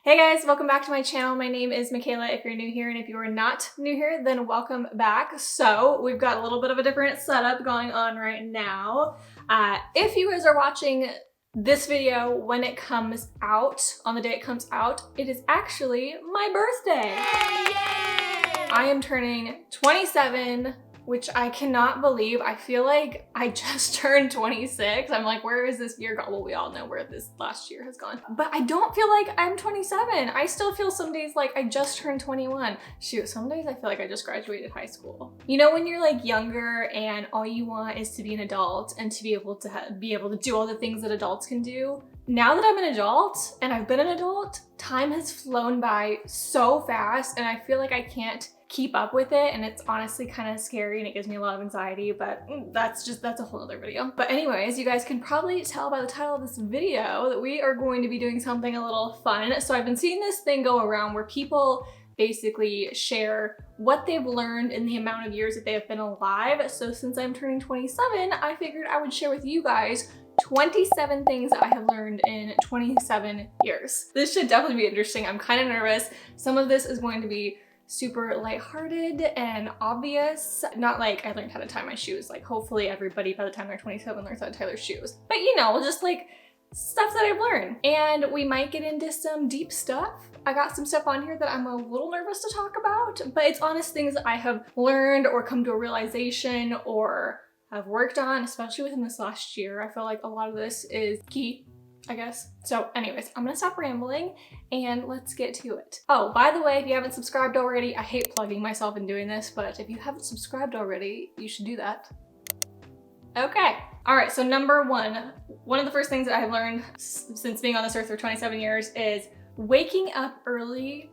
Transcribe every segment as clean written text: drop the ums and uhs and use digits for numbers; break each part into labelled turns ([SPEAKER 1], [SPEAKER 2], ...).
[SPEAKER 1] Hey guys, welcome back to my channel. My name is Michaela if you're new here, and if you are not new here, then welcome back. So we've got a little bit of a different setup going on right now. If you guys are watching this video when it comes out, on the day it comes out, it is actually my birthday. Yay! I am turning 27, which I cannot believe. I feel like I just turned 26. I'm like, where is this year gone? Well, we all know where this last year has gone. But I don't feel like I'm 27. I still feel some days like I just turned 21. Shoot, some days I feel like I just graduated high school. You know, when you're like younger and all you want is to be an adult and to be able to do all the things that adults can do. Now that I'm an adult and I've been an adult, time has flown by so fast and I feel like I can't keep up with it, and it's honestly kind of scary and it gives me a lot of anxiety, but that's a whole other video. But anyways, you guys can probably tell by the title of this video that we are going to be doing something a little fun. So I've been seeing this thing go around where people basically share what they've learned in the amount of years that they have been alive. So since I'm turning 27, I figured I would share with you guys 27 things that I have learned in 27 years. This should definitely be interesting. I'm kind of nervous. Some of this is going to be super lighthearted and obvious. Not like I learned how to tie my shoes. Like hopefully everybody by the time they're 27 learns how to tie their shoes. But you know, just like stuff that I've learned. And we might get into some deep stuff. I got some stuff on here that I'm a little nervous to talk about, but it's honest things that I have learned or come to a realization or have worked on, especially within this last year. I feel like a lot of this is key, I guess. So anyways, I'm gonna stop rambling and let's get to it. Oh, by the way, if you haven't subscribed already, I hate plugging myself and doing this, but if you haven't subscribed already, you should do that. Okay. All right, so number one of the first things that I have learned since being on this earth for 27 years is waking up early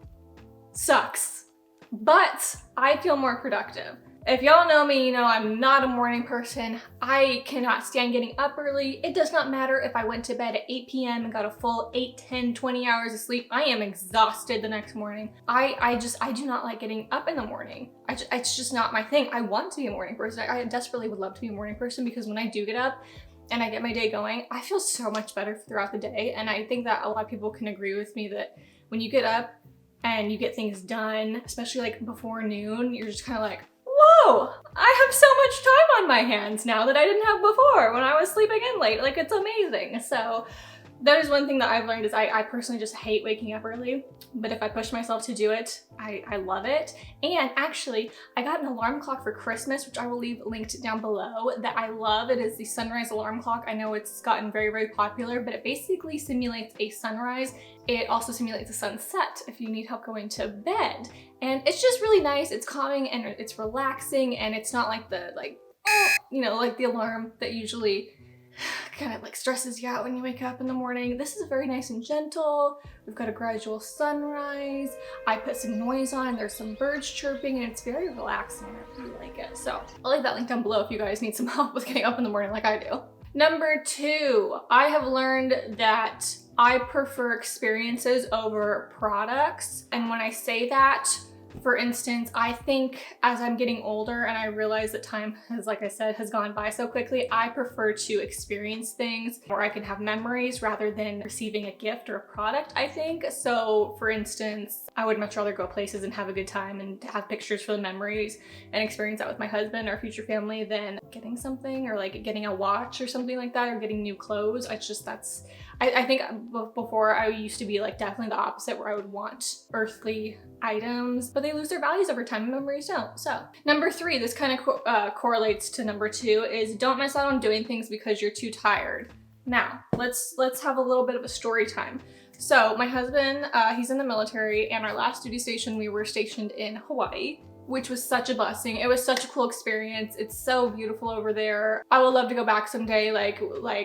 [SPEAKER 1] sucks, but I feel more productive. If y'all know me, you know I'm not a morning person. I cannot stand getting up early. It does not matter if I went to bed at 8 p.m. and got a full 8, 10, 20 hours of sleep. I am exhausted the next morning. I do not like getting up in the morning. It's just not my thing. I want to be a morning person. I desperately would love to be a morning person because when I do get up and I get my day going, I feel so much better throughout the day. And I think that a lot of people can agree with me that when you get up and you get things done, especially like before noon, you're just kind of like, whoa, I have so much time on my hands now that I didn't have before when I was sleeping in late. Like, it's amazing. So that is one thing that I've learned is I personally just hate waking up early, but if I push myself to do it, I love it. And actually, I got an alarm clock for Christmas, which I will leave linked down below, that I love. It is the sunrise alarm clock. I know it's gotten very, very popular, but it basically simulates a sunrise. It also simulates a sunset if you need help going to bed. And it's just really nice. It's calming and it's relaxing, and it's not like the you know, like the alarm that usually kind of like stresses you out when you wake up in the morning. This is very nice and gentle. We've got a gradual sunrise. I put some noise on, there's some birds chirping, and it's very relaxing. I really like it. So I'll leave that link down below if you guys need some help with getting up in the morning like I do. Number 2, I have learned that I prefer experiences over products. And when I say that, for instance, I think as I'm getting older and I realize that time has, like I said, has gone by so quickly, I prefer to experience things where I can have memories rather than receiving a gift or a product, I think. So for instance, I would much rather go places and have a good time and have pictures for the memories and experience that with my husband or future family than getting something or like getting a watch or something like that or getting new clothes. It's just I think before I used to be like definitely the opposite where I would want earthly items, but they lose their values over time and memories don't. So number 3, this kind of correlates to number 2, is don't miss out on doing things because you're too tired. Now, let's have a little bit of a story time. So my husband, he's in the military, and our last duty station, we were stationed in Hawaii, which was such a blessing. It was such a cool experience. It's so beautiful over there. I would love to go back someday. Like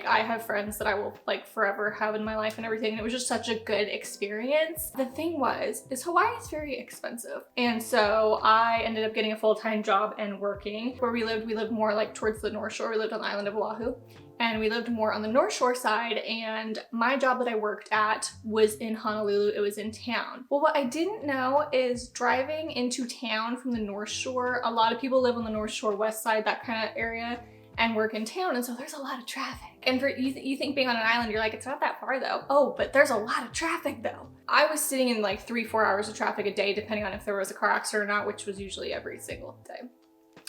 [SPEAKER 1] I have friends that I will like forever have in my life and everything. And it was just such a good experience. The thing is Hawaii is very expensive. And so I ended up getting a full-time job and working. Where we lived more like towards the North Shore. We lived on the island of Oahu. And we lived more on the North Shore side, and my job that I worked at was in Honolulu. It was in town. Well, what I didn't know is driving into town from the North Shore, a lot of people live on the North Shore west side, that kind of area, and work in town, and so there's a lot of traffic. And for you think being on an island, you're like, it's not that far though. Oh, but there's a lot of traffic though. I was sitting in like 3-4 hours of traffic a day, depending on if there was a car accident or not, which was usually every single day,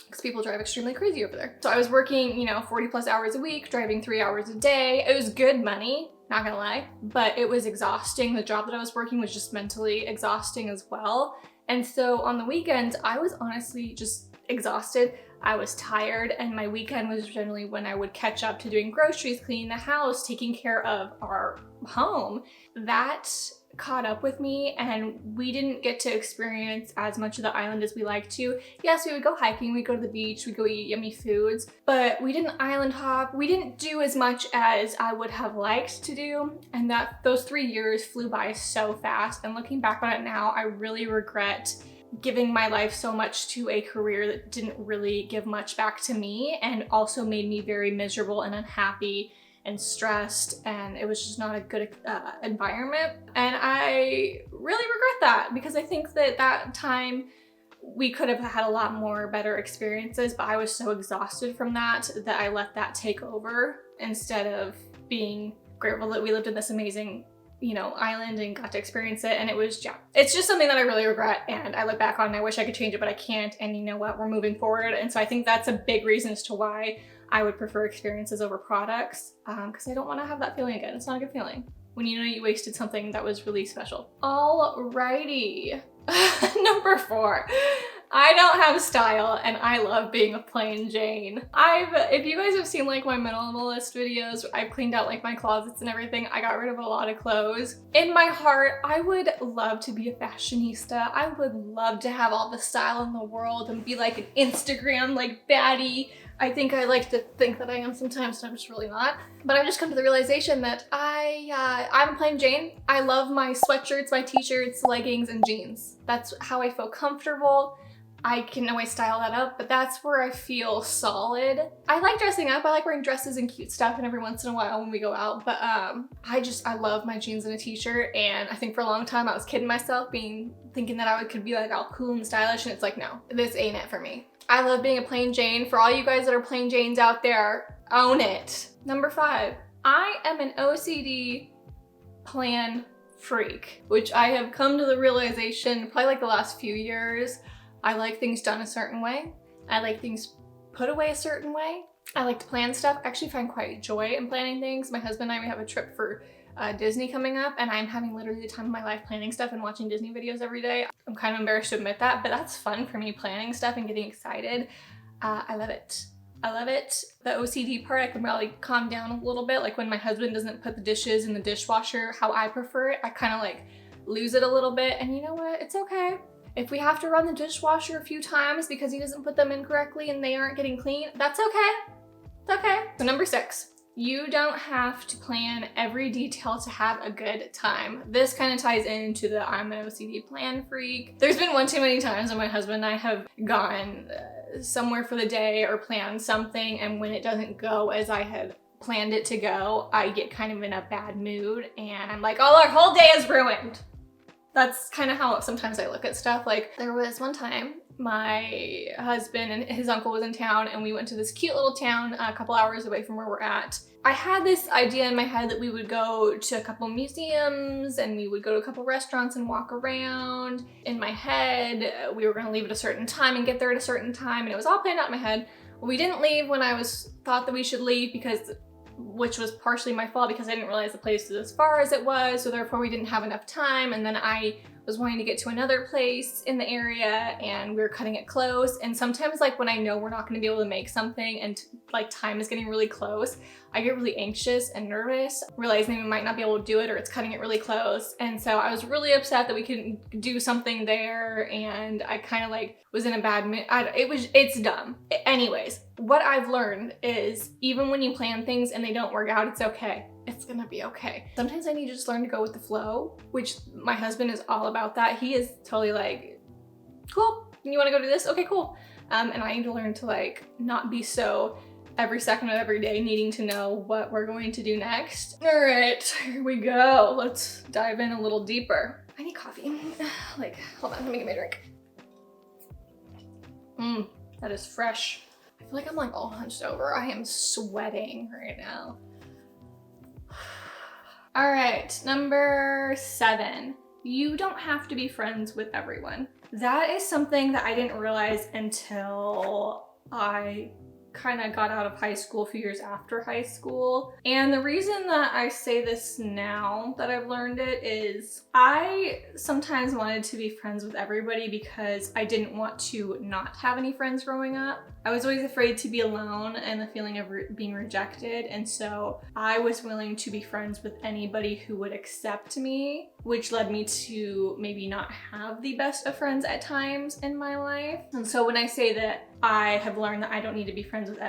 [SPEAKER 1] because people drive extremely crazy over there. So I was working, you know, 40+ hours a week, driving 3 hours a day. It was good money, not gonna lie, but it was exhausting. The job that I was working was just mentally exhausting as well. And so on the weekends, I was honestly just exhausted. I was tired, and my weekend was generally when I would catch up to doing groceries, cleaning the house, taking care of our home. That caught up with me, and we didn't get to experience as much of the island as we like to. Yes, we would go hiking, we'd go to the beach, we'd go eat yummy foods, but we didn't island hop. We didn't do as much as I would have liked to do, and those 3 years flew by so fast. And looking back on it now, I really regret giving my life so much to a career that didn't really give much back to me, and also made me very miserable and unhappy and stressed, and it was just not a good environment. And I really regret that, because I think that that time we could have had a lot more better experiences, but I was so exhausted from that I let that take over, instead of being grateful that we lived in this amazing, you know, island and got to experience it. And it was, yeah, it's just something that I really regret, and I look back on and I wish I could change it, but I can't. And you know what, we're moving forward. And so I think that's a big reason as to why I would prefer experiences over products, because I don't want to have that feeling again. It's not a good feeling when you know you wasted something that was really special. Alrighty. Number 4. I don't have style, and I love being a plain Jane. If you guys have seen like my minimalist videos, I've cleaned out like my closets and everything. I got rid of a lot of clothes. In my heart, I would love to be a fashionista. I would love to have all the style in the world and be like an Instagram like baddie. I think I like to think that I am sometimes, and I'm just really not. But I've just come to the realization that I'm a plain Jane. I love my sweatshirts, my t-shirts, leggings, and jeans. That's how I feel comfortable. I can always style that up, but that's where I feel solid. I like dressing up. I like wearing dresses and cute stuff, and every once in a while when we go out, but I love my jeans and a t-shirt. And I think for a long time I was kidding myself, thinking that I could be like all cool and stylish, and it's like, no, this ain't it for me. I love being a plain Jane. For all you guys that are plain Janes out there, own it. Number 5, I am an OCD plan freak, which I have come to the realization probably like the last few years. I like things done a certain way. I like things put away a certain way. I like to plan stuff. I actually find quite joy in planning things. My husband and I, we have a trip for Disney coming up, and I'm having literally the time of my life planning stuff and watching Disney videos every day. I'm kind of embarrassed to admit that, but that's fun for me, planning stuff and getting excited. I love it. I love it. The OCD part, I can probably calm down a little bit. Like when my husband doesn't put the dishes in the dishwasher how I prefer it, I kind of like lose it a little bit. And you know what? It's okay. If we have to run the dishwasher a few times because he doesn't put them in correctly and they aren't getting clean, that's okay. It's okay. So number 6, you don't have to plan every detail to have a good time. This kind of ties into the I'm an OCD plan freak. There's been one too many times when my husband and I have gone somewhere for the day or planned something, and when it doesn't go as I had planned it to go, I get kind of in a bad mood and I'm like, oh, our whole day is ruined. That's kind of how sometimes I look at stuff. Like there was one time my husband and his uncle was in town, and we went to this cute little town a couple hours away from where we're at. I had this idea in my head that we would go to a couple museums and we would go to a couple restaurants and walk around. In my head, we were gonna leave at a certain time and get there at a certain time, and it was all planned out in my head. We didn't leave when I thought that we should leave, which was partially my fault because I didn't realize the place was as far as it was, so therefore we didn't have enough time. And then I was wanting to get to another place in the area and we were cutting it close. And sometimes like when I know we're not gonna be able to make something and like time is getting really close, I get really anxious and nervous, realizing we might not be able to do it or it's cutting it really close. And so I was really upset that we couldn't do something there, and I kind of like was in a bad mood. It's dumb. Anyways, what I've learned is even when you plan things and they don't work out, it's okay. It's gonna be okay. Sometimes I need to just learn to go with the flow, which my husband is all about that. He is totally like, cool, you wanna go do this? Okay, cool. And I need to learn to like not be so every second of every day needing to know what we're going to do next. All right, here we go. Let's dive in a little deeper. I need coffee. Like, hold on, let me get my drink. That is fresh. I feel like I'm like all hunched over. I am sweating right now. All right, number 7. You don't have to be friends with everyone. That is something that I didn't realize until I kind of got out of high school a few years after high school. And the reason that I say this now that I've learned it is I sometimes wanted to be friends with everybody because I didn't want to not have any friends growing up. I was always afraid to be alone and the feeling of being rejected, and so I was willing to be friends with anybody who would accept me, which led me to maybe not have the best of friends at times in my life. And so when I say that I have learned that I don't need to be friends with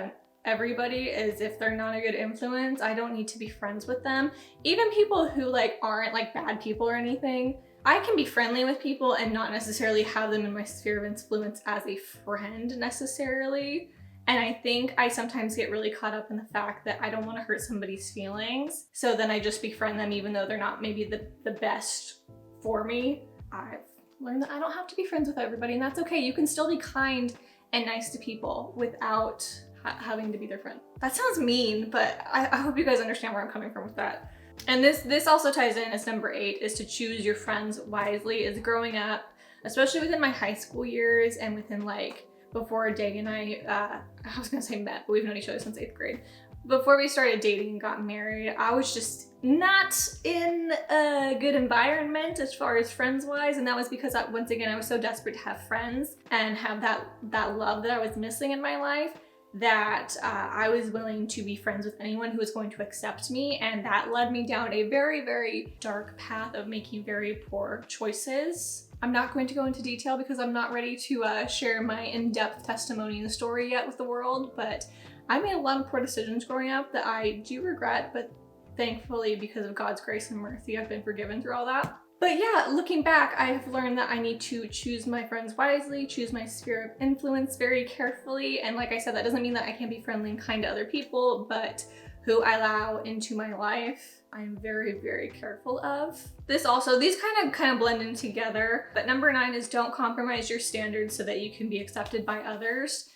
[SPEAKER 1] everybody, is if they're not a good influence, I don't need to be friends with them. Even people who like aren't like bad people or anything, I can be friendly with people and not necessarily have them in my sphere of influence as a friend necessarily. And I think I sometimes get really caught up in the fact that I don't want to hurt somebody's feelings. So then I just befriend them even though they're not maybe the best for me. I've learned that I don't have to be friends with everybody, and that's okay. You can still be kind and nice to people without having to be their friend. That sounds mean, but I hope you guys understand where I'm coming from with that. And this also ties in as number 8, is to choose your friends wisely. Is growing up, especially within my high school years and within like before Dag and I was gonna say met, but we've known each other since 8th grade. Before we started dating and got married, I was just not in a good environment as far as friends wise, and that was because once again I was so desperate to have friends and have that love that I was missing in my life, that I was willing to be friends with anyone who was going to accept me, and that led me down a very, very dark path of making very poor choices. I'm not going to go into detail because I'm not ready to share my in-depth testimony and story yet with the world, but I made a lot of poor decisions growing up that I do regret, but thankfully because of God's grace and mercy, I've been forgiven through all that. But yeah, looking back, I have learned that I need to choose my friends wisely, choose my sphere of influence very carefully. And like I said, that doesn't mean that I can't be friendly and kind to other people, but who I allow into my life, I'm very, very careful of. These kind of blend in together. But number 9 is don't compromise your standards so that you can be accepted by others.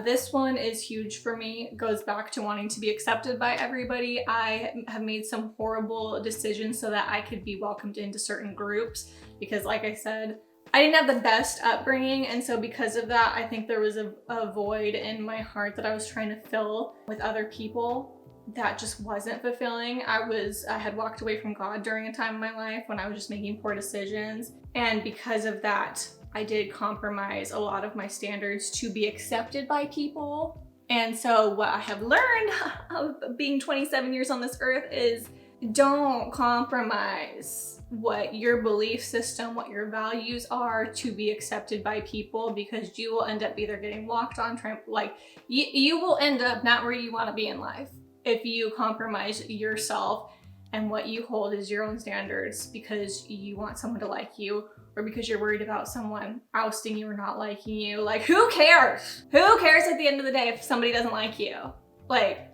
[SPEAKER 1] This one is huge for me. It goes back to wanting to be accepted by everybody. I have made some horrible decisions so that I could be welcomed into certain groups because, like I said, I didn't have the best upbringing, and so because of that, I think there was a void in my heart that I was trying to fill with other people that just wasn't fulfilling. I had walked away from God during a time in my life when I was just making poor decisions, and because of that, I did compromise a lot of my standards to be accepted by people. And so what I have learned of being 27 years on this earth is don't compromise what your belief system, what your values are to be accepted by people, because you will end up either getting walked on, you will end up not where you want to be in life if you compromise yourself and what you hold as your own standards because you want someone to like you, or because you're worried about someone ousting you or not liking you. Like, who cares? Who cares at the end of the day if somebody doesn't like you? Like,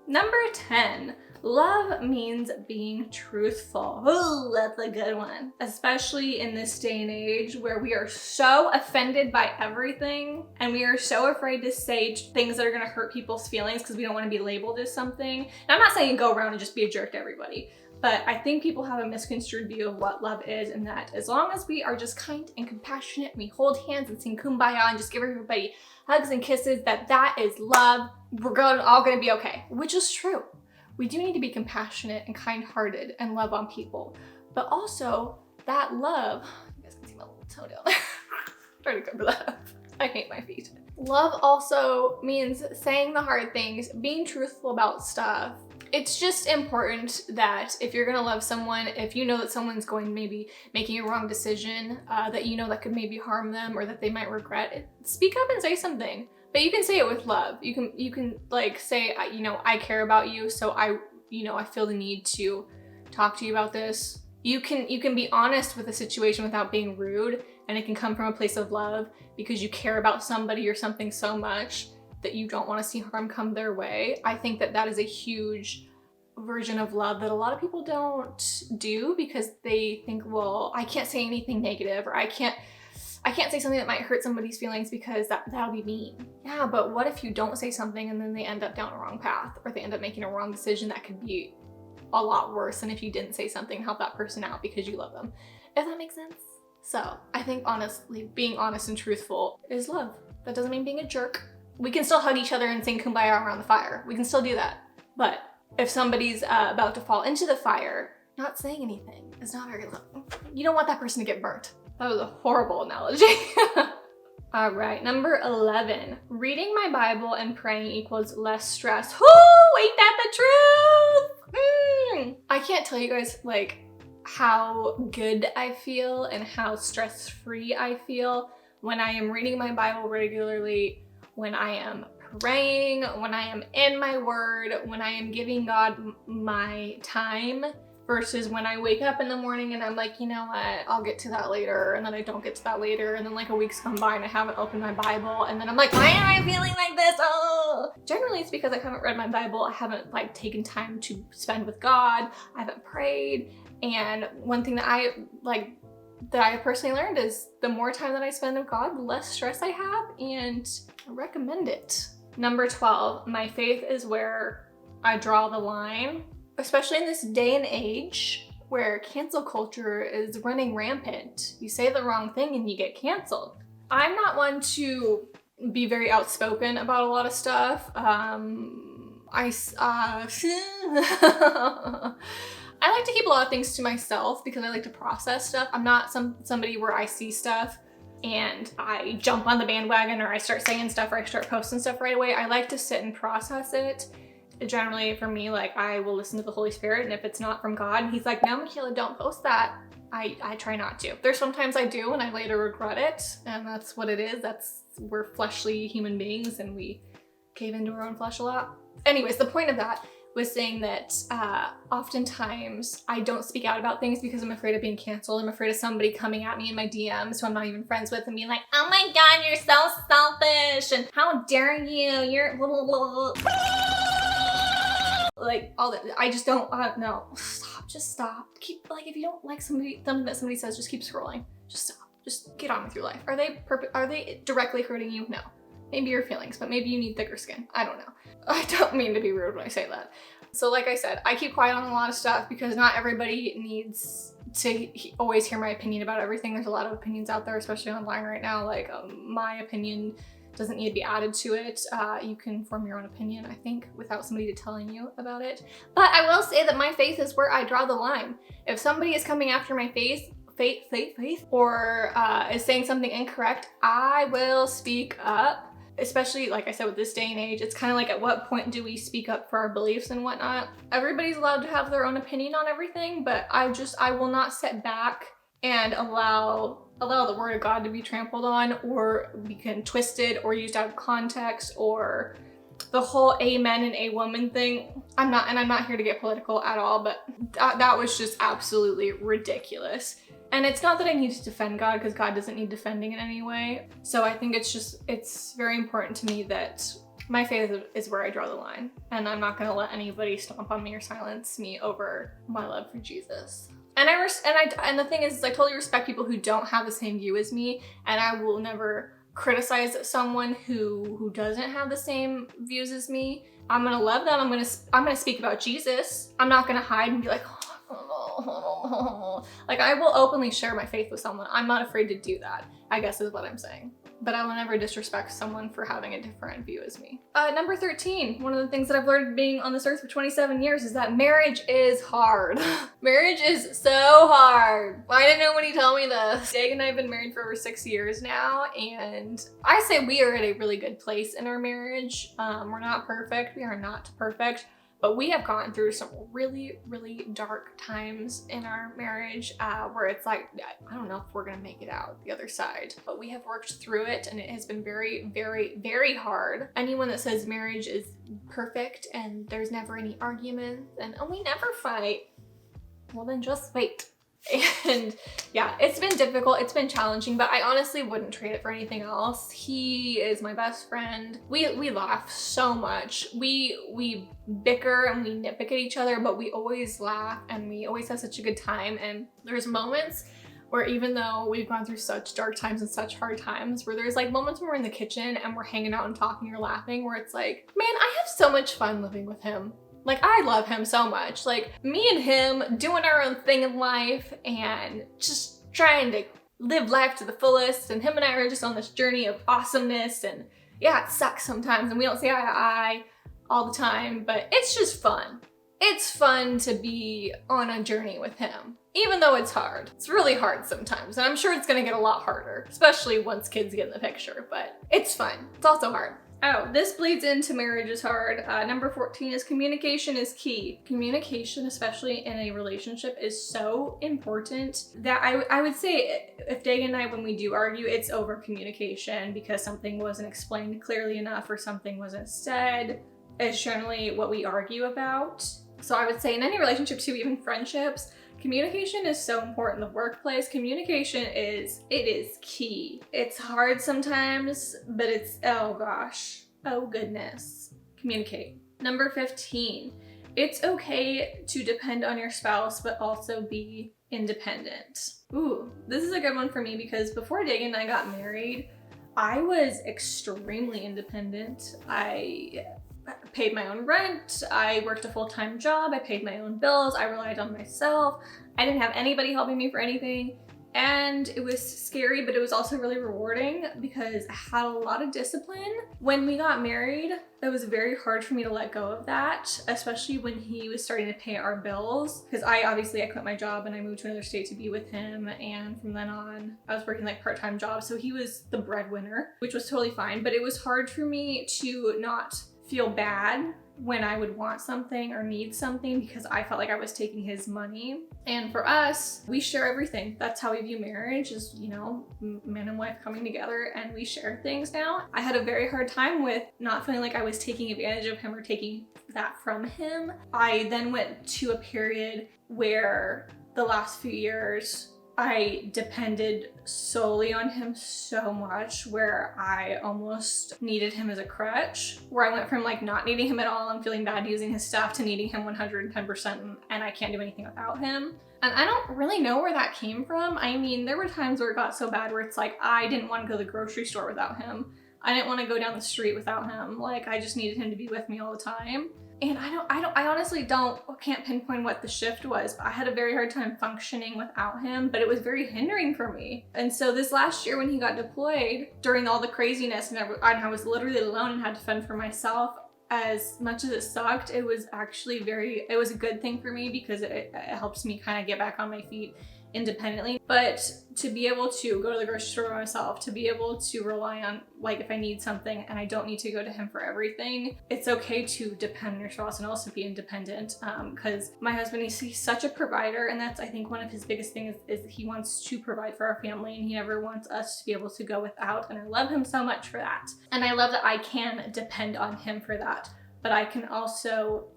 [SPEAKER 1] Number 10, love means being truthful. Ooh, that's a good one. Especially in this day and age where we are so offended by everything and we are so afraid to say things that are gonna hurt people's feelings because we don't wanna be labeled as something. And I'm not saying go around and just be a jerk to everybody, but I think people have a misconstrued view of what love is, and that as long as we are just kind and compassionate, we hold hands and sing kumbaya and just give everybody hugs and kisses, that is love. We're all gonna be okay, which is true. We do need to be compassionate and kind-hearted and love on people, but also that love, you guys can see my little toe down there. Trying to cover that up. I hate my feet. Love also means saying the hard things, being truthful about stuff. It's just important that if you're gonna love someone, if you know that someone's going maybe making a wrong decision, that you know that could maybe harm them or that they might regret it, speak up and say something. But you can say it with love. You can like say, you know, I care about you, so I feel the need to talk to you about this. You can be honest with a situation without being rude, and it can come from a place of love because you care about somebody or something so much that you don't want to see harm come their way. I think that is a huge version of love that a lot of people don't do because they think, well, I can't say anything negative, or I can't I can't say something that might hurt somebody's feelings because that'll be mean. Yeah, but what if you don't say something and then they end up down a wrong path, or they end up making a wrong decision that could be a lot worse than if you didn't say something, help that person out because you love them. If that makes sense? So I think honestly, being honest and truthful is love. That doesn't mean being a jerk. We can still hug each other and sing Kumbaya around the fire. We can still do that. But if somebody's about to fall into the fire, not saying anything is not very loving. You don't want that person to get burnt. That was a horrible analogy. All right, number 11. Reading my Bible and praying equals less stress. Whoo, ain't that the truth? I can't tell you guys like how good I feel and how stress-free I feel when I am reading my Bible regularly, when I am praying, when I am in my word, when I am giving God my time, versus when I wake up in the morning and I'm like, you know what, I'll get to that later, and then I don't get to that later, and then like a week's gone by and I haven't opened my Bible, and then I'm like, why am I feeling like this? Oh! Generally it's because I haven't read my Bible, I haven't like taken time to spend with God, I haven't prayed, and one thing that I personally learned is the more time that I spend with God, the less stress I have, and I recommend it. Number 12, my faith is where I draw the line. Especially in this day and age where cancel culture is running rampant. You say the wrong thing and you get canceled. I'm not one to be very outspoken about a lot of stuff. I like to keep a lot of things to myself because I like to process stuff. I'm not somebody where I see stuff and I jump on the bandwagon, or I start saying stuff, or I start posting stuff right away. I like to sit and process it. Generally for me, like I will listen to the Holy Spirit, and if it's not from God and he's like, no, Michaela, don't post that, I try not to. There's sometimes I do and I later regret it, and that's what it is. We're fleshly human beings and we cave into our own flesh a lot. Anyways, the point of that was saying that oftentimes I don't speak out about things because I'm afraid of being canceled. I'm afraid of somebody coming at me in my DMs who I'm not even friends with and being like, oh my God, you're so selfish, and how dare you, you're blah, blah, blah. Like all that, I just don't, no, stop, just stop. Keep, like, if you don't like something that somebody says, just keep scrolling. Just stop, just get on with your life. Are they directly hurting you? No. Maybe your feelings, but maybe you need thicker skin. I don't know. I don't mean to be rude when I say that. So like I said, I keep quiet on a lot of stuff because not everybody needs to always hear my opinion about everything. There's a lot of opinions out there, especially online right now. Like my opinion doesn't need to be added to it. You can form your own opinion, I think, without somebody telling you about it. But I will say that my faith is where I draw the line. If somebody is coming after my faith, or is saying something incorrect, I will speak up. Especially, like I said, with this day and age, it's kind of like, at what point do we speak up for our beliefs and whatnot? Everybody's allowed to have their own opinion on everything, but I will not sit back and allow the word of God to be trampled on, or be twisted or used out of context, or the whole amen and a woman thing. I'm not here to get political at all, but that was just absolutely ridiculous. And it's not that I need to defend God, because God doesn't need defending in any way. So I think it's very important to me that my faith is where I draw the line, and I'm not gonna let anybody stomp on me or silence me over my love for Jesus. And the thing is I totally respect people who don't have the same view as me, and I will never criticize someone who doesn't have the same views as me. I'm gonna love them. I'm gonna speak about Jesus. I'm not gonna hide and be like, like, I will openly share my faith with someone. I'm not afraid to do that, I guess is what I'm saying. But I will never disrespect someone for having a different view as me. Number 13, one of the things that I've learned being on this earth for 27 years is that marriage is hard. Marriage is so hard. I didn't know when he told me this. Dag and I have been married for over 6 years now, and I say we are at a really good place in our marriage. We're not perfect, we are not perfect. But we have gone through some really, really dark times in our marriage where it's like, I don't know if we're gonna make it out the other side. But we have worked through it, and it has been very, very, very hard. Anyone that says marriage is perfect and there's never any arguments and we never fight, well then just wait. And yeah, it's been difficult, it's been challenging, but I honestly wouldn't trade it for anything else. He is my best friend. We laugh so much. We bicker and we nitpick at each other, but we always laugh and we always have such a good time. And there's moments where even though we've gone through such dark times and such hard times, where there's like moments when we're in the kitchen and we're hanging out and talking or laughing, where it's like, man, I have so much fun living with him. Like, I love him so much. Like, me and him doing our own thing in life and just trying to live life to the fullest, and him and I are just on this journey of awesomeness. And yeah, it sucks sometimes and we don't see eye to eye all the time, but it's just fun. It's fun to be on a journey with him, even though it's hard. It's really hard sometimes, and I'm sure it's gonna get a lot harder, especially once kids get in the picture, but it's fun. It's also hard. Oh, this bleeds into marriage is hard. Number 14 is communication is key. Communication, especially in a relationship, is so important that I would say if Dag and I, when we do argue, it's over communication because something wasn't explained clearly enough or something wasn't said. It's generally what we argue about. So I would say in any relationship too, even friendships, communication is so important. In the workplace, communication is key. It's hard sometimes, but it's, oh gosh, oh goodness. Communicate. Number 15, it's okay to depend on your spouse, but also be independent. Ooh, this is a good one for me because before Dag and I got married, I was extremely independent. I paid my own rent, I worked a full-time job, I paid my own bills, I relied on myself, I didn't have anybody helping me for anything, and it was scary, but it was also really rewarding because I had a lot of discipline. When we got married, it was very hard for me to let go of that, especially when he was starting to pay our bills, because I quit my job and I moved to another state to be with him, and from then on, I was working like part-time jobs, so he was the breadwinner, which was totally fine, but it was hard for me to not feel bad when I would want something or need something because I felt like I was taking his money. And for us, we share everything. That's how we view marriage is, you know, man and wife coming together and we share things now. I had a very hard time with not feeling like I was taking advantage of him or taking that from him. I then went to a period where the last few years I depended solely on him so much where I almost needed him as a crutch, where I went from like not needing him at all and feeling bad using his stuff to needing him 110% and I can't do anything without him. And I don't really know where that came from. I mean, there were times where it got so bad where it's like, I didn't want to go to the grocery store without him. I didn't want to go down the street without him. Like, I just needed him to be with me all the time. And I honestly can't pinpoint what the shift was, but I had a very hard time functioning without him, but it was very hindering for me. And so this last year when he got deployed, during all the craziness and I was literally alone and had to fend for myself, as much as it sucked, it was actually it was a good thing for me because it helps me kind of get back on my feet independently. But to be able to go to the grocery store by myself, to be able to rely on, like, if I need something and I don't need to go to him for everything, it's okay to depend on your spouse and also be independent. Because my husband, he's such a provider, and that's, I think, one of his biggest things is he wants to provide for our family and he never wants us to be able to go without, and I love him so much for that. And I love that I can depend on him for that, but I can also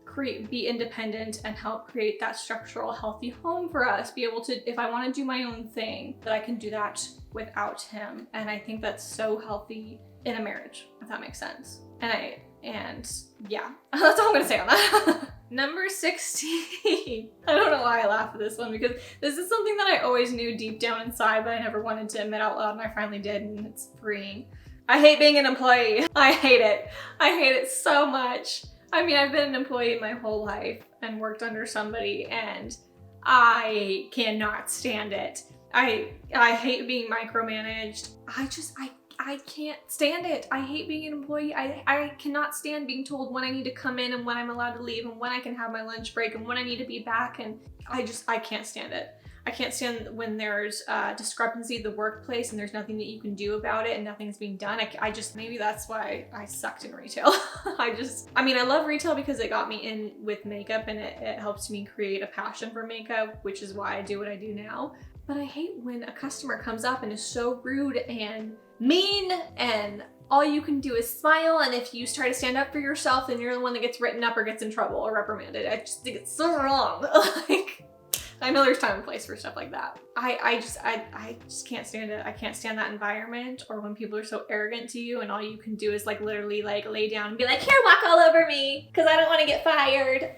[SPEAKER 1] be independent and help create that structural, healthy home for us. Be able to, if I want to do my own thing, that I can do that without him. And I think that's so healthy in a marriage, if that makes sense. And yeah, that's all I'm gonna say on that. Number 16. I don't know why I laugh at this one because this is something that I always knew deep down inside, but I never wanted to admit out loud, and I finally did, and it's freeing. I hate being an employee. I hate it. I hate it so much. I mean, I've been an employee my whole life and worked under somebody, and I cannot stand it. I hate being micromanaged. I can't stand it. I hate being an employee. I cannot stand being told when I need to come in and when I'm allowed to leave and when I can have my lunch break and when I need to be back, and I can't stand it. I can't stand when there's discrepancy in the workplace and there's nothing that you can do about it and nothing's being done. Maybe that's why I sucked in retail. I love retail because it got me in with makeup and it helps me create a passion for makeup, which is why I do what I do now. But I hate when a customer comes up and is so rude and mean and all you can do is smile, and if you try to stand up for yourself, then you're the one that gets written up or gets in trouble or reprimanded. I just think it's so wrong. I know there's time and place for stuff like that. I just can't stand it. I can't stand that environment, or when people are so arrogant to you and all you can do is like literally like lay down and be like, here, walk all over me because I don't want to get fired.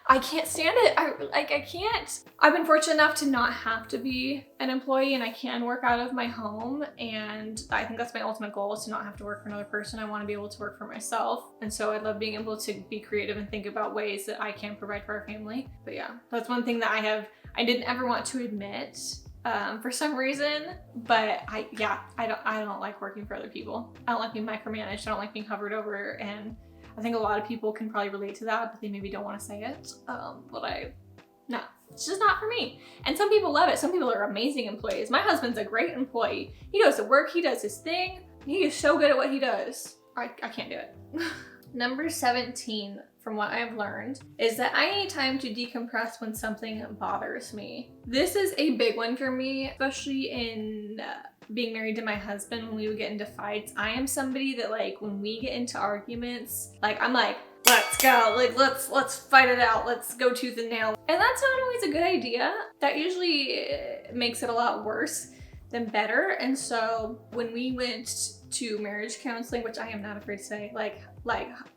[SPEAKER 1] I can't stand it. I can't. I've been fortunate enough to not have to be an employee, and I can work out of my home. And I think that's my ultimate goal, is to not have to work for another person. I want to be able to work for myself. And so I love being able to be creative and think about ways that I can provide for our family. But yeah, that's one thing that I didn't ever want to admit for some reason, but I don't like working for other people. I don't like being micromanaged. I don't like being hovered over, and I think a lot of people can probably relate to that, but they maybe don't want to say it. No, it's just not for me. And some people love it. Some people are amazing employees. My husband's a great employee. He goes to work, he does his thing. He is so good at what he does. I can't do it. Number 17, from what I've learned, is that I need time to decompress when something bothers me. This is a big one for me, especially in being married to my husband. When we would get into fights, I am somebody that, like, when we get into arguments, like, I'm like, let's go, like, let's fight it out, let's go tooth and nail. And that's not always a good idea. That usually makes it a lot worse than better. And so when we went to marriage counseling, which I am not afraid to say,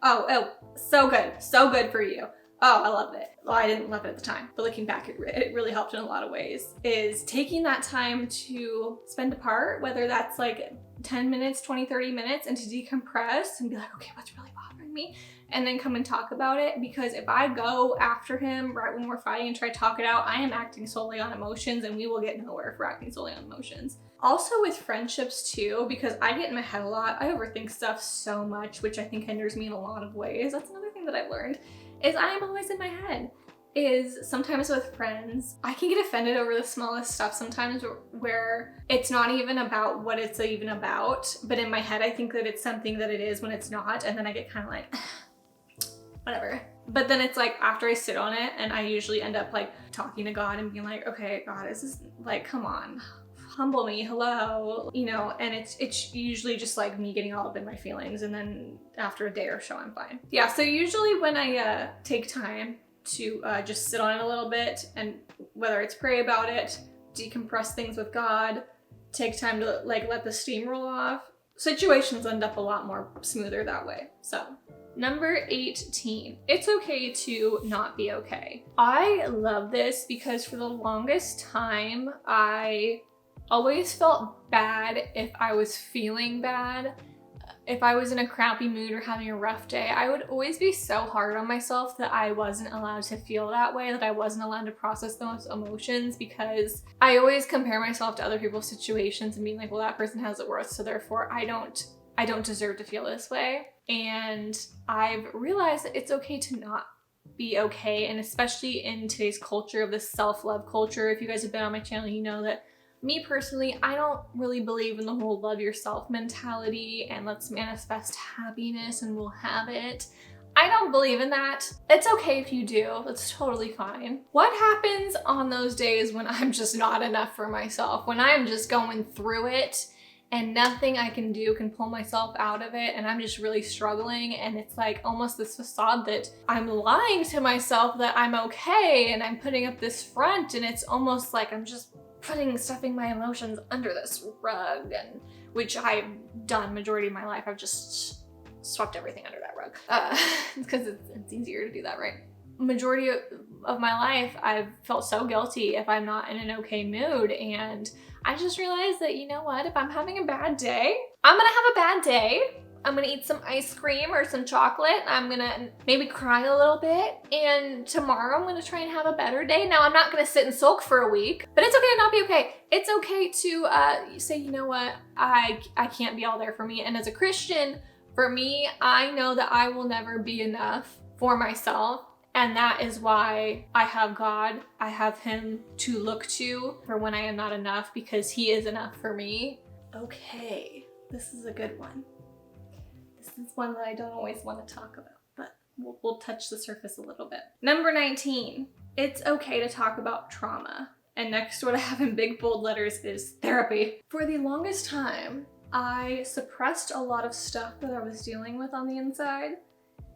[SPEAKER 1] oh, so good for you. Oh, I loved it. Well, I didn't love it at the time, but looking back, it really helped in a lot of ways. Is taking that time to spend apart, whether that's like 10 minutes, 20, 30 minutes, and to decompress and be like, okay, what's really bothering me? And then come and talk about it. Because if I go after him right when we're fighting and try to talk it out, I am acting solely on emotions, and we will get nowhere if we're acting solely on emotions. Also with friendships too, because I get in my head a lot. I overthink stuff so much, which I think hinders me in a lot of ways. That's another thing that I've learned, is I am always in my head. Is sometimes with friends, I can get offended over the smallest stuff sometimes, where it's not even about what it's even about, but in my head I think that it's something that it is when it's not, and then I get kind of like, whatever. But then it's like, after I sit on it, and I usually end up like talking to God and being like, okay, God, is this, like, come on, humble me, hello, you know. And it's usually just like me getting all up in my feelings, and then after a day or so I'm fine. Yeah, so usually when I take time to just sit on it a little bit, and whether it's pray about it, decompress things with God, take time to like let the steam roll off, situations end up a lot more smoother that way. So number 18, it's okay to not be okay. I love this because for the longest time, I always felt bad if I was feeling bad. If I was in a crappy mood or having a rough day, I would always be so hard on myself that I wasn't allowed to feel that way, that I wasn't allowed to process those emotions, because I always compare myself to other people's situations and being like, well, that person has it worse, so therefore I don't deserve to feel this way. And I've realized that it's okay to not be okay, and especially in today's culture of this self-love culture. If you guys have been on my channel, you know that me personally, I don't really believe in the whole love yourself mentality and let's manifest happiness and we'll have it. I don't believe in that. It's okay if you do, that's totally fine. What happens on those days when I'm just not enough for myself, when I'm just going through it and nothing I can do can pull myself out of it, and I'm just really struggling, and it's like almost this facade that I'm lying to myself that I'm okay, and I'm putting up this front, and it's almost like I'm just stuffing my emotions under this rug, and which I've done majority of my life. I've just swept everything under that rug because it's easier to do that, right? Majority of my life, I've felt so guilty if I'm not in an okay mood, and I just realized that, you know what, if I'm having a bad day, I'm gonna have a bad day. I'm gonna eat some ice cream or some chocolate. I'm gonna maybe cry a little bit, and tomorrow I'm gonna try and have a better day. Now, I'm not gonna sit and sulk for a week, but it's okay to not be okay. It's okay to say, you know what, I can't be all there for me. And as a Christian, for me, I know that I will never be enough for myself. And that is why I have God. I have Him to look to for when I am not enough, because He is enough for me. Okay, this is a good one. This is one that I don't always want to talk about, but we'll touch the surface a little bit. Number 19, it's okay to talk about trauma. And next to what I have in big bold letters is therapy. For the longest time, I suppressed a lot of stuff that I was dealing with on the inside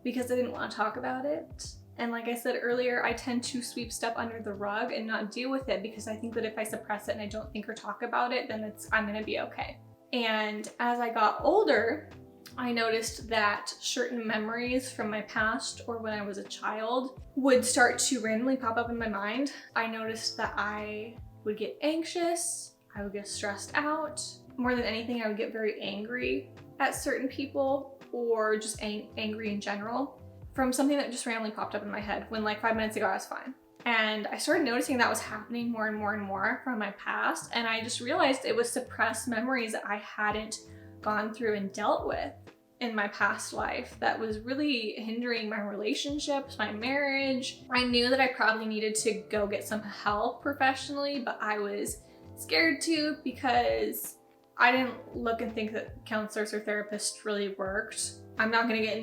[SPEAKER 1] because I didn't want to talk about it. And like I said earlier, I tend to sweep stuff under the rug and not deal with it, because I think that if I suppress it and I don't think or talk about it, then I'm gonna be okay. And as I got older, I noticed that certain memories from my past or when I was a child would start to randomly pop up in my mind. I noticed that I would get anxious, I would get stressed out. More than anything, I would get very angry at certain people or just angry in general from something that just randomly popped up in my head when like 5 minutes ago I was fine. And I started noticing that was happening more and more and more from my past, and I just realized it was suppressed memories that I hadn't gone through and dealt with in my past life that was really hindering my relationships, my marriage. I knew that I probably needed to go get some help professionally, but I was scared to because I didn't look and think that counselors or therapists really worked. I'm not gonna get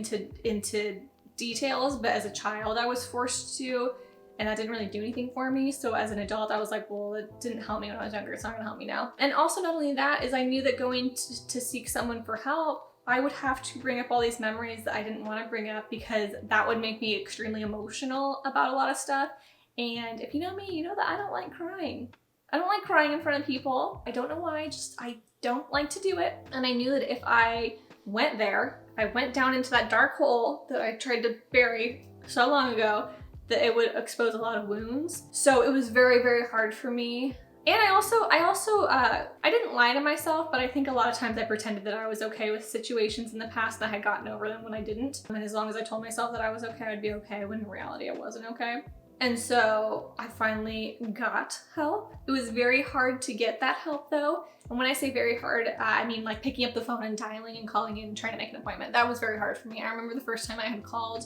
[SPEAKER 1] into details, but as a child I was forced to, and that didn't really do anything for me. So as an adult, I was like, well, it didn't help me when I was younger, it's not gonna help me now. And also not only that is I knew that going to seek someone for help, I would have to bring up all these memories that I didn't want to bring up because that would make me extremely emotional about a lot of stuff. And if you know me, you know that I don't like crying. I don't like crying in front of people. I don't know why, I don't like to do it. And I knew that if I went there, I went down into that dark hole that I tried to bury so long ago, that it would expose a lot of wounds. So it was very, very hard for me. And I didn't lie to myself, but I think a lot of times I pretended that I was okay with situations in the past and I had gotten over them when I didn't. And as long as I told myself that I was okay, I'd be okay, when in reality I wasn't okay. And so I finally got help. It was very hard to get that help though. And when I say very hard, I mean like picking up the phone and dialing and calling in and trying to make an appointment. That was very hard for me. I remember the first time I had called,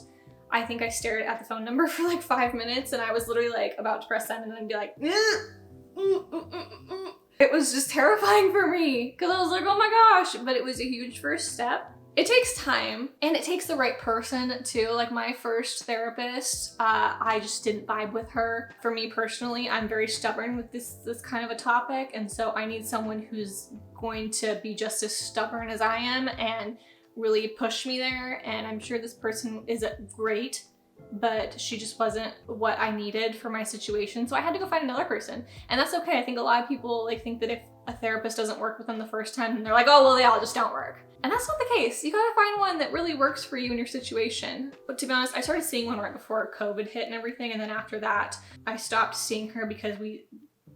[SPEAKER 1] I think I stared at the phone number for like 5 minutes and I was literally like about to press send and then be like, It was just terrifying for me because I was like, oh my gosh, but it was a huge first step. It takes time and it takes the right person too. Like my first therapist, I just didn't vibe with her. For me personally, I'm very stubborn with this kind of a topic, and so I need someone who's going to be just as stubborn as I am and really push me there. And I'm sure this person is great, but she just wasn't what I needed for my situation. So I had to go find another person, and that's okay. I think a lot of people like think that if a therapist doesn't work with them the first time, then they're like, oh, well, they all just don't work. And that's not the case. You gotta find one that really works for you in your situation. But to be honest, I started seeing one right before COVID hit and everything. And then after that, I stopped seeing her because we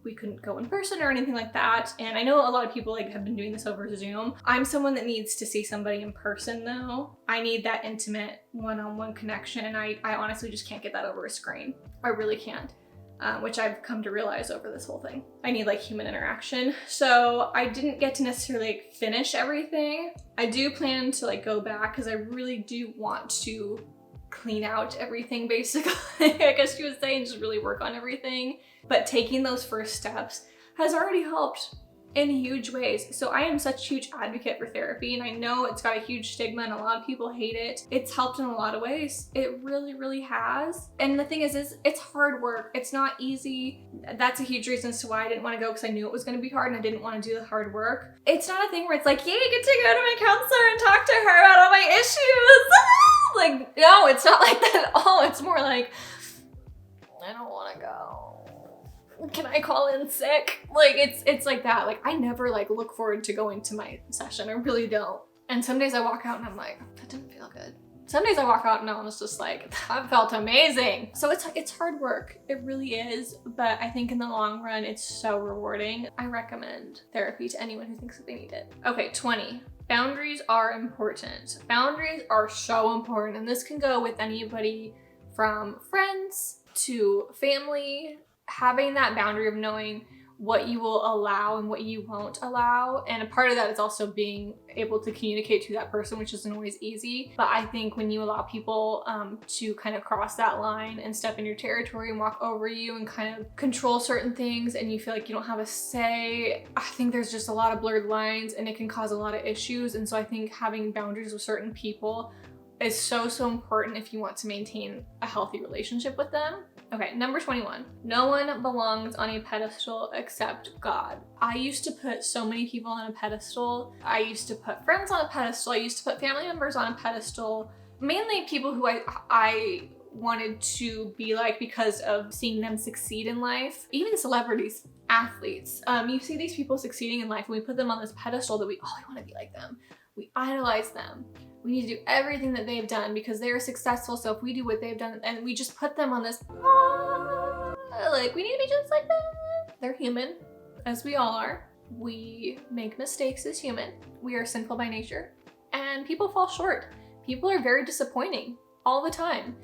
[SPEAKER 1] couldn't go in person or anything like that. And I know a lot of people like have been doing this over Zoom. I'm someone that needs to see somebody in person though. I need that intimate one-on-one connection. And I honestly just can't get that over a screen. I really can't. Which I've come to realize over this whole thing. I need like human interaction. So I didn't get to necessarily like finish everything. I do plan to like go back because I really do want to clean out everything basically. I guess you would say, and just really work on everything. But taking those first steps has already helped in huge ways. So I am such a huge advocate for therapy, and I know it's got a huge stigma and a lot of people hate it. It's helped in a lot of ways. It really, really has. And the thing is it's hard work. It's not easy. That's a huge reason as to why I didn't want to go, because I knew it was going to be hard and I didn't want to do the hard work. It's not a thing where it's like, yeah, you get to go to my counselor and talk to her about all my issues. Like, no, it's not like that at all. It's more like, I don't want to go. Can I call in sick? Like it's like that. Like I never like look forward to going to my session. I really don't. And some days I walk out and I'm like, that didn't feel good. Some days I walk out and I'm just like, that felt amazing. So it's hard work. It really is. But I think in the long run, it's so rewarding. I recommend therapy to anyone who thinks that they need it. Okay, 20. Boundaries are important. Boundaries are so important. And this can go with anybody from friends to family. Having that boundary of knowing what you will allow and what you won't allow. And a part of that is also being able to communicate to that person, which isn't always easy. But I think when you allow people to kind of cross that line and step in your territory and walk over you and kind of control certain things, and you feel like you don't have a say, I think there's just a lot of blurred lines and it can cause a lot of issues. And so I think having boundaries with certain people is so, so important if you want to maintain a healthy relationship with them. Okay, number 21. No one belongs on a pedestal except God. I used to put so many people on a pedestal. I used to put friends on a pedestal. I used to put family members on a pedestal. Mainly people who I wanted to be like because of seeing them succeed in life. Even celebrities. athletes. You see these people succeeding in life and we put them on this pedestal that we want to be like them. We idolize them. We need to do everything that they've done because they're successful. So if we do what they've done, and we just put them on this, like we need to be just like them. They're human, as we all are. We make mistakes as human. We are sinful by nature, and people fall short. People are very disappointing all the time.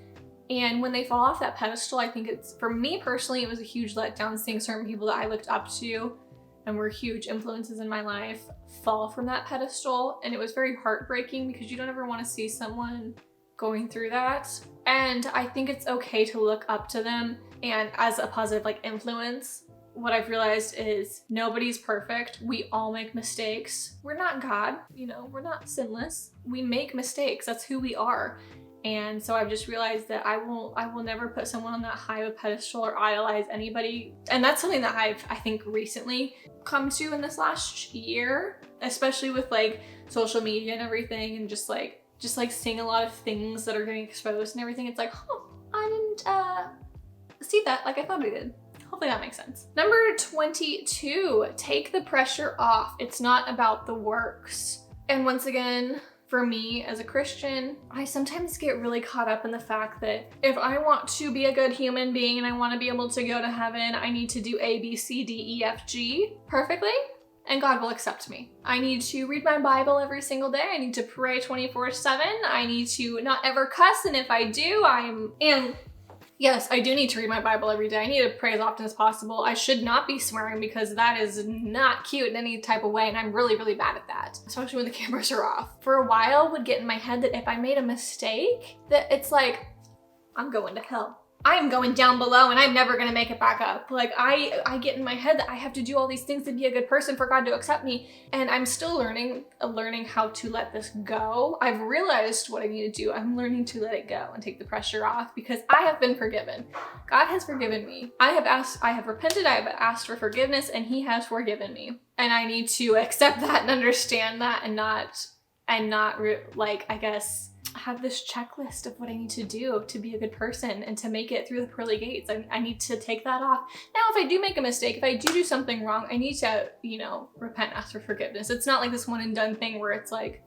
[SPEAKER 1] And when they fall off that pedestal, I think it's, for me personally, it was a huge letdown seeing certain people that I looked up to and were huge influences in my life fall from that pedestal. And it was very heartbreaking because you don't ever want to see someone going through that. And I think it's okay to look up to them and as a positive like influence. What I've realized is nobody's perfect. We all make mistakes. We're not God, you know, we're not sinless. We make mistakes. That's who we are. And so I've just realized that I will never put someone on that high of a pedestal or idolize anybody. And that's something that I think recently come to in this last year, especially with like social media and everything, and just like seeing a lot of things that are getting exposed and everything. It's like, oh, I didn't see that like I thought I did. Hopefully that makes sense. Number 22, take the pressure off. It's not about the works. And once again, for me as a Christian, I sometimes get really caught up in the fact that if I want to be a good human being and I want to be able to go to heaven, I need to do A, B, C, D, E, F, G perfectly, and God will accept me. I need to read my Bible every single day. I need to pray 24/7. I need to not ever cuss, and if I do, yes, I do need to read my Bible every day. I need to pray as often as possible. I should not be swearing because that is not cute in any type of way, and I'm really, really bad at that, especially when the cameras are off. For a while, it would get in my head that if I made a mistake, that it's like, I'm going to hell. I'm going down below and I'm never gonna make it back up. Like I get in my head that I have to do all these things to be a good person for God to accept me. And I'm still learning how to let this go. I've realized what I need to do. I'm learning to let it go and take the pressure off because I have been forgiven. God has forgiven me. I have repented, I have asked for forgiveness, and He has forgiven me. And I need to accept that and understand that and not I guess, have this checklist of what I need to do to be a good person and to make it through the pearly gates. I need to take that off. Now, if I do make a mistake, if I do something wrong, I need to, repent, ask for forgiveness. It's not like this one and done thing where it's like,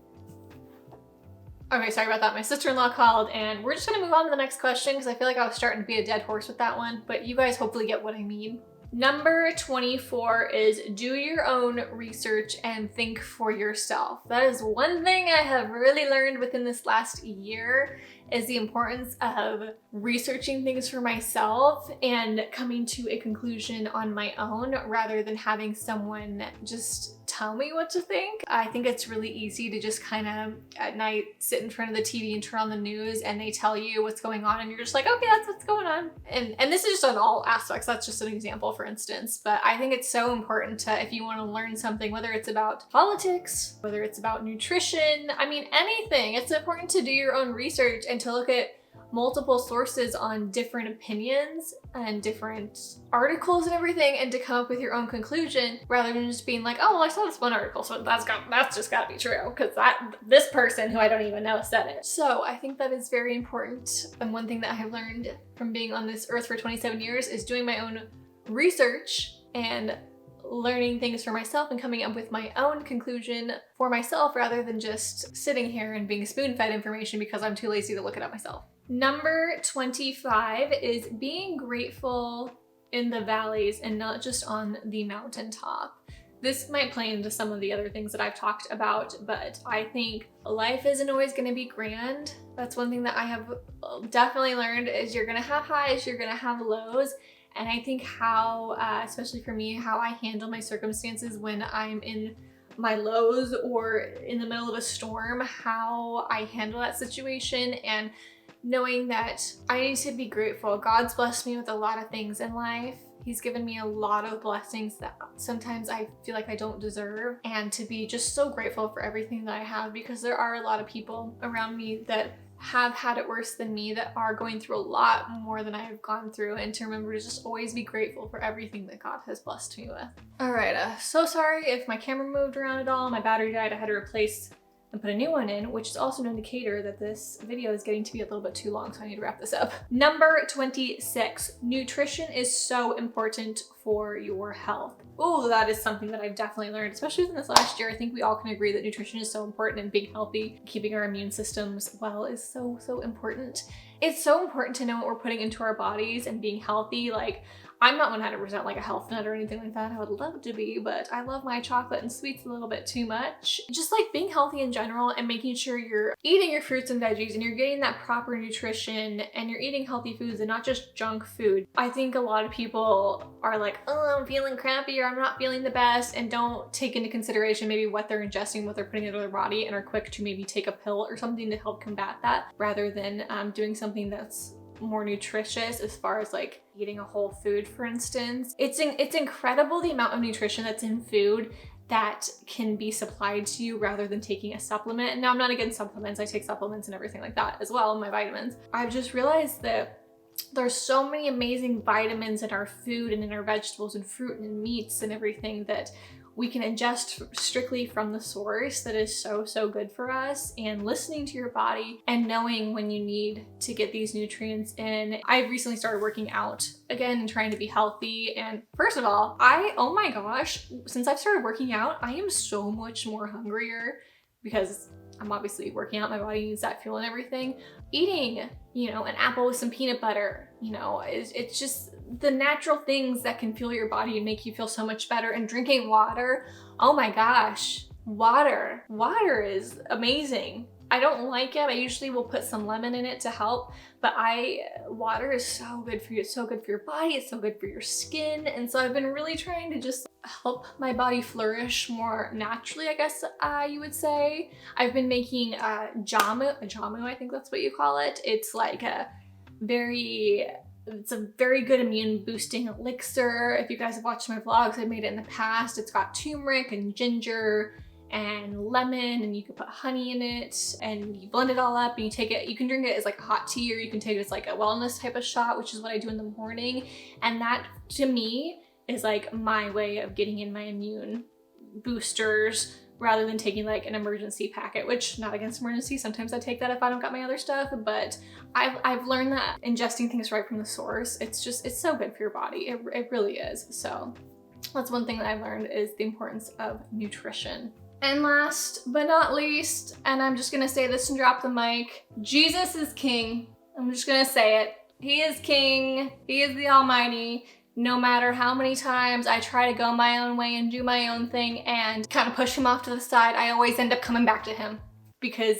[SPEAKER 1] okay, sorry about that. My sister-in-law called and we're just gonna move on to the next question because I feel like I was starting to be a dead horse with that one, but you guys hopefully get what I mean. Number 24 is do your own research and think for yourself. That is one thing I have really learned within this last year is the importance of researching things for myself and coming to a conclusion on my own rather than having someone just tell me what to think. I think it's really easy to just kind of at night sit in front of the TV and turn on the news and they tell you what's going on and you're just like, okay, that's what's going on. And this is just on all aspects. That's just an example, for instance. But I think it's so important to, if you want to learn something, whether it's about politics, whether it's about nutrition, I mean, anything, it's important to do your own research and to look at multiple sources on different opinions and different articles and everything and to come up with your own conclusion rather than just being like, oh, well, I saw this one article, so that's just gotta be true because this person who I don't even know said it. So I think that is very important. And one thing that I have learned from being on this earth for 27 years is doing my own research and learning things for myself and coming up with my own conclusion for myself rather than just sitting here and being spoon-fed information because I'm too lazy to look it up myself. Number 25 is being grateful in the valleys and not just on the mountaintop. This might play into some of the other things that I've talked about, but I think life isn't always going to be grand. That's one thing that I have definitely learned is you're going to have highs, you're going to have lows. And I think how, especially for me, how I handle my circumstances when I'm in my lows or in the middle of a storm, how I handle that situation and knowing that I need to be grateful. God's blessed me with a lot of things in life. He's given me a lot of blessings that sometimes I feel like I don't deserve, and to be just so grateful for everything that I have because there are a lot of people around me that have had it worse than me that are going through a lot more than I have gone through, and to remember to just always be grateful for everything that God has blessed me with. All right, so sorry if my camera moved around at all. My battery died. I had to replace and put a new one in, which is also an indicator that this video is getting to be a little bit too long, so I need to wrap this up. Number 26, nutrition is so important for your health. Oh, that is something that I've definitely learned, especially in this last year. I think we all can agree that nutrition is so important, and being healthy, keeping our immune systems well is so, so important. It's so important to know what we're putting into our bodies and being healthy. Like, I'm not 100% like a health nut or anything like that. I would love to be, but I love my chocolate and sweets a little bit too much. Just like being healthy in general and making sure you're eating your fruits and veggies and you're getting that proper nutrition and you're eating healthy foods and not just junk food. I think a lot of people are like, oh, I'm feeling crappy or I'm not feeling the best, and don't take into consideration maybe what they're ingesting, what they're putting into their body, and are quick to maybe take a pill or something to help combat that rather than doing something that's more nutritious, as far as like eating a whole food, for instance. It's incredible the amount of nutrition that's in food that can be supplied to you rather than taking a supplement. And now, I'm not against supplements. I take supplements and everything like that as well, my vitamins. I've just realized that there's so many amazing vitamins in our food and in our vegetables and fruit and meats and everything that we can ingest strictly from the source that is so, so good for us. And listening to your body and knowing when you need to get these nutrients in. I've recently started working out again and trying to be healthy. And first of all, oh my gosh, since I've started working out, I am so much more hungrier because I'm obviously working out, my body needs that fuel and everything. Eating, you know, an apple with some peanut butter, you know, it's just the natural things that can fuel your body and make you feel so much better. And drinking water, oh my gosh, water is amazing. I don't like it. I usually will put some lemon in it to help, but water is so good for you. It's so good for your body. It's so good for your skin. And so I've been really trying to just help my body flourish more naturally, I guess you would say. I've been making jamu, I think that's what you call it. It's like it's a very good immune boosting elixir. If you guys have watched my vlogs, I've made it in the past. It's got turmeric and ginger and lemon, and you can put honey in it, and you blend it all up and you take it. You can drink it as like a hot tea, or you can take it as like a wellness type of shot, which is what I do in the morning. And that, to me, is like my way of getting in my immune boosters rather than taking like an emergency packet, which, not against emergency, sometimes I take that if I don't got my other stuff, but I've learned that ingesting things right from the source, it's so good for your body. It really is. So that's one thing that I've learned, is the importance of nutrition. And last but not least, and I'm just gonna say this and drop the mic, Jesus is king. I'm just gonna say it. He is king. He is the Almighty. No matter how many times I try to go my own way and do my own thing and kind of push him off to the side, I always end up coming back to him. Because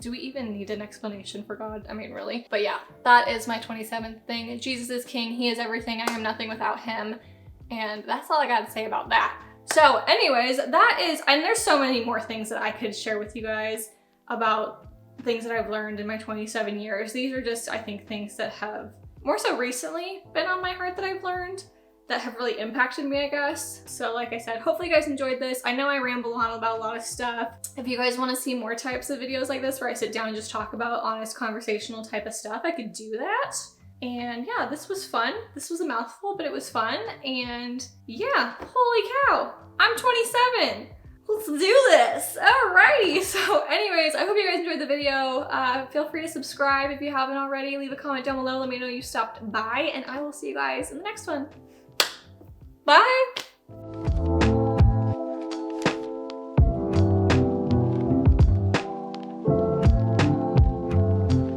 [SPEAKER 1] do we even need an explanation for God? I mean, really? But yeah, that is my 27th thing. Jesus is king. He is everything. I am nothing without him. And that's all I got to say about that. So anyways, that is, and there's so many more things that I could share with you guys about things that I've learned in my 27 years. These are just, I think, things that have more so recently been on my heart that I've learned that have really impacted me, I guess. So like I said, hopefully you guys enjoyed this. I know I ramble on about a lot of stuff. If you guys want to see more types of videos like this where I sit down and just talk about honest conversational type of stuff, I could do that. And yeah, this was fun. This was a mouthful, but it was fun. And yeah, holy cow, I'm 27. Let's do this. Alrighty. So anyways, I hope you guys enjoyed the video. Feel free to subscribe if you haven't already. Leave a comment down below. Let me know you stopped by, and I will see you guys in the next one. Bye.